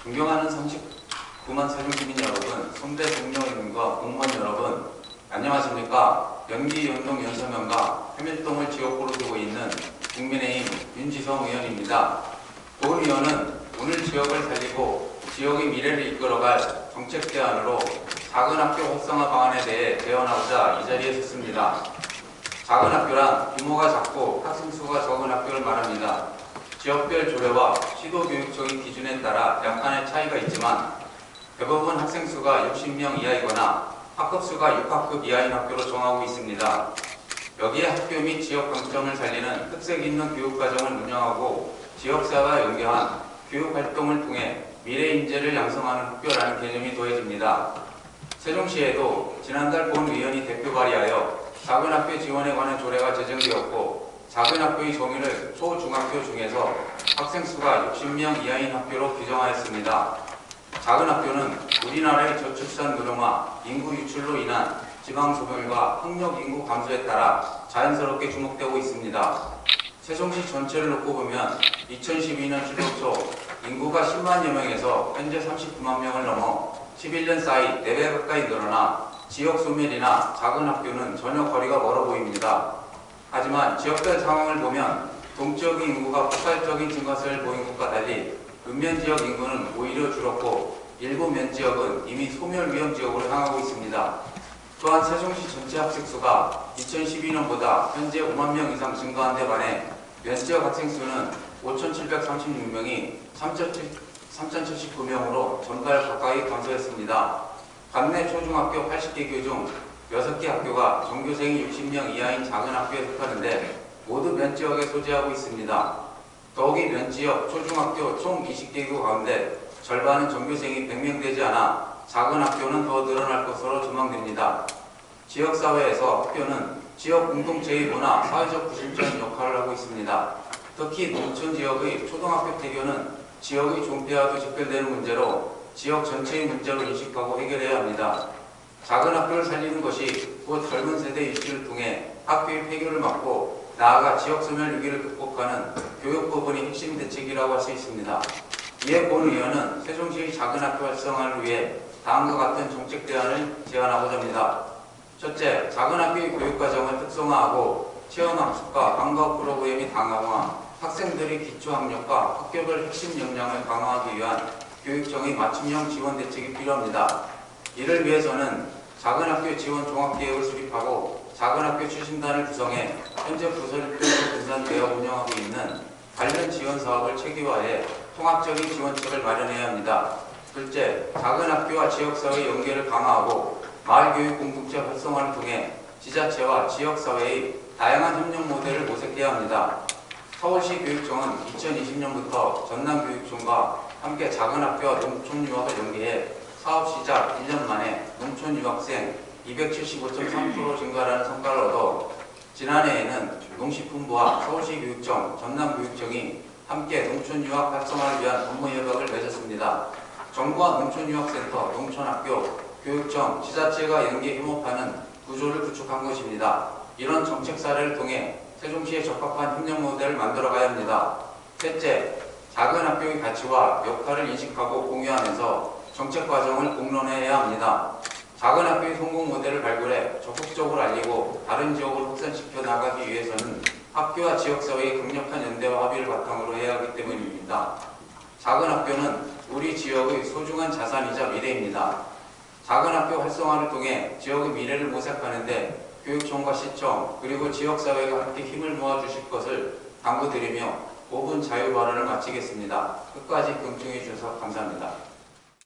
존경하는 39만 세종시민 여러분, 선배 동료님과 공무원 여러분, 안녕하십니까? 연기, 연동, 연서면과 해밀동을 지역구로 두고 있는 국민의힘 윤지성 의원입니다. 본 의원은 오늘 지역을 살리고 지역의 미래를 이끌어갈 정책 대안으로 작은 학교 활성화 방안에 대해 제언하고자 이 자리에 섰습니다. 작은 학교란 규모가 작고 학생 수가 적은 학교를 말합니다. 지역별 조례와 시도교육청의 기준에 따라 약간의 차이가 있지만 대부분 학생 수가 60명 이하이거나 학급 수가 6학급 이하인 학교로 정하고 있습니다. 여기에 학교 및 지역 강점을 살리는 특색 있는 교육과정을 운영하고 지역사회와 연계한 교육활동을 통해 미래 인재를 양성하는 학교라는 개념이 더해집니다. 세종시에도 지난달 본 의원이 대표 발의하여 작은 학교 지원에 관한 조례가 제정되었고 작은 학교의 정의를 초, 중학교 중에서 학생 수가 60명 이하인 학교로 규정하였습니다. 작은 학교는 우리나라의 저출산 노령화, 인구 유출로 인한 지방 소멸과 학력 인구 감소에 따라 자연스럽게 주목되고 있습니다. 세종시 전체를 놓고 보면 2012년 출생 초 인구가 10만여 명에서 현재 39만 명을 넘어 11년 사이 4배 가까이 늘어나 지역 소멸이나 작은 학교는 전혀 거리가 멀어 보입니다. 하지만 지역별 상황을 보면 동지역의 인구가 폭발적인 증가세를 보인 것과 달리 읍면 지역 인구는 오히려 줄었고 일부 면 지역은 이미 소멸 위험 지역으로 향하고 있습니다. 또한 세종시 전체 학생 수가 2012년보다 현재 5만 명 이상 증가한 데 반해 면 지역 학생 수는 5,736명이 3,079명으로 전발 가까이 감소했습니다. 관내 초중학교 80개 교 중 6개 학교가 전교생이 60명 이하인 작은 학교에 속하는데 모두 면 지역에 소재하고 있습니다. 더욱이 면 지역 초중학교 총 20개 교 가운데 절반은 전교생이 100명 되지 않아 작은 학교는 더 늘어날 것으로 전망됩니다. 지역사회에서 학교는 지역 공동체의 문화, 사회적 구심점 역할을 하고 있습니다. 특히 농촌 지역의 초등학교 폐교는 지역의 존폐와도 직결되는 문제로 지역 전체의 문제로 인식하고 해결해야 합니다. 작은 학교를 살리는 것이 곧 젊은 세대 유치를 통해 학교의 폐교를 막고 나아가 지역 소멸 위기를 극복하는 교육 부분이 핵심 대책이라고 할 수 있습니다. 이에 본 의원은 세종시의 작은 학교 활성화를 위해 다음과 같은 정책 대안을 제안하고자 합니다. 첫째, 작은 학교의 교육과정을 특성화하고 체험학습과 방과후 프로그램이 다양화, 학생들의 기초학력과 학교별 핵심 역량을 강화하기 위한 교육청의 맞춤형 지원 대책이 필요합니다. 이를 위해서는 작은 학교 지원 종합계획을 수립하고 작은 학교 추진단을 구성해 현재 부서별로 분산되어 운영하고 있는 관련 지원 사업을 체계화해 통합적인 지원책을 마련해야 합니다. 둘째, 작은 학교와 지역사회의 연계를 강화하고 마을교육 공동체 활성화를 통해 지자체와 지역사회의 다양한 협력 모델을 모색해야 합니다. 서울시 교육청은 2020년부터 전남교육청과 함께 작은 학교와 농촌 유학을 연계해 사업 시작 1년 만에 농촌 유학생 275.3% 증가라는 성과를 얻어 지난해에는 농식품부와 서울시 교육청, 전남교육청이 함께 농촌 유학 활성화를 위한 업무 협약을 맺었습니다. 정부와 농촌유학센터, 농촌학교, 교육청, 지자체가 연계 협업하는 구조를 구축한 것입니다. 이런 정책 사례를 통해 세종시에 적합한 협력 모델을 만들어가야 합니다. 셋째, 작은 학교의 가치와 역할을 인식하고 공유하면서 정책 과정을 공론화해야 합니다. 작은 학교의 성공 모델을 발굴해 적극적으로 알리고 다른 지역으로 확산시켜 나가기 위해서는 학교와 지역사회의 강력한 연대와 합의를 바탕으로 해야 하기 때문입니다. 작은 학교는 우리 지역의 소중한 자산이자 미래입니다. 작은 학교 활성화를 통해 지역의 미래를 모색하는 데 교육청과 시청 그리고 지역사회가 함께 힘을 모아주실 것을 당부드리며 5분 자유 발언을 마치겠습니다. 끝까지 경청해 주셔서 감사합니다.